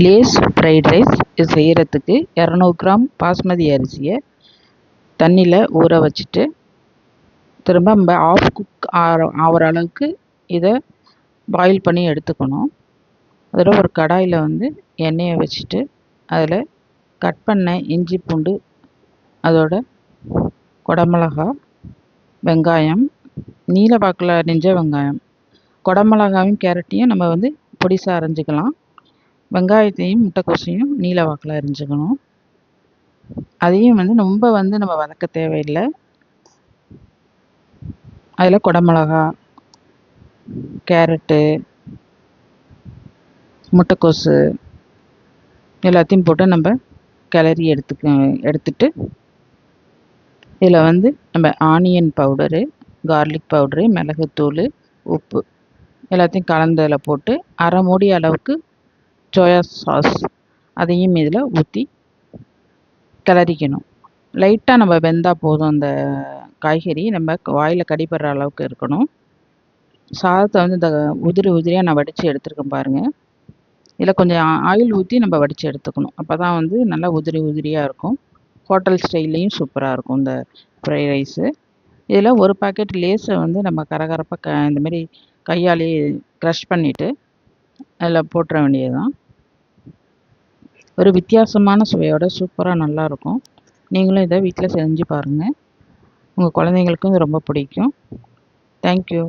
Lace fried rice இது செய்கிறதுக்கு 200 gram basmati அரிசியை தண்ணியில் ஊற வச்சுட்டு திரும்ப நம்ம ஆஃப் குக் ஆகிற அளவுக்கு இதை பாயில் பண்ணி எடுத்துக்கணும். அதில் ஒரு கடாயில் எண்ணெயை வச்சுட்டு அதில் கட் பண்ண இஞ்சி பூண்டு, அதோட குடமிளகா, வெங்காயம், நீல வாக்கில் அரிஞ்ச வெங்காயம், குடமிளகாவையும் கேரட்டையும் நம்ம பொடிசாக அரைஞ்சிக்கலாம். வெங்காயத்தையும் முட்டைக்கோசையும் நீல வாக்கில் அரிஞ்சுக்கணும். அதையும் ரொம்ப நம்ம வதக்க தேவையில்லை. அதில் குடமிளகா, கேரட்டு, முட்டைக்கோசு எல்லாத்தையும் போட்டு நம்ம கிளறி எடுத்துட்டு இதில் நம்ம ஆனியன் பவுடரு, கார்லிக் பவுடரு, மிளகுத்தூள், உப்பு எல்லாத்தையும் கலந்ததில் போட்டு அரை மூடி அளவுக்கு சோயா சாஸ் அதையும் இதில் ஊற்றி கிளறிக்கணும். லைட்டாக நம்ம வெந்தால் போதும். அந்த காய்கறி நம்ம வாயில் கடிப்படுற அளவுக்கு இருக்கணும். சாதத்தை இந்த உதிரியாக நான் வடித்து எடுத்துருக்கேன் பாருங்கள். இதில் கொஞ்சம் ஆயில் ஊற்றி நம்ம வடித்து எடுத்துக்கணும். அப்போ தான் நல்லா உதிரியாக இருக்கும். ஹோட்டல் ஸ்டைல்லையும் சூப்பராக இருக்கும் இந்த ஃப்ரைட் ரைஸு. இதில் ஒரு பாக்கெட் லேஸை நம்ம கரகரப்பாக இந்தமாரி கையாலே க்ரஷ் பண்ணிவிட்டு அதில் போட்டுற வேண்டியது தான். ஒரு வித்தியாசமான சுவையோட சூப்பராக நல்லாயிருக்கும். நீங்களும் இதை வீட்டில் செஞ்சு பாருங்கள். உங்கள் குழந்தைங்களுக்கும் இது ரொம்ப பிடிக்கும். தேங்க்யூ.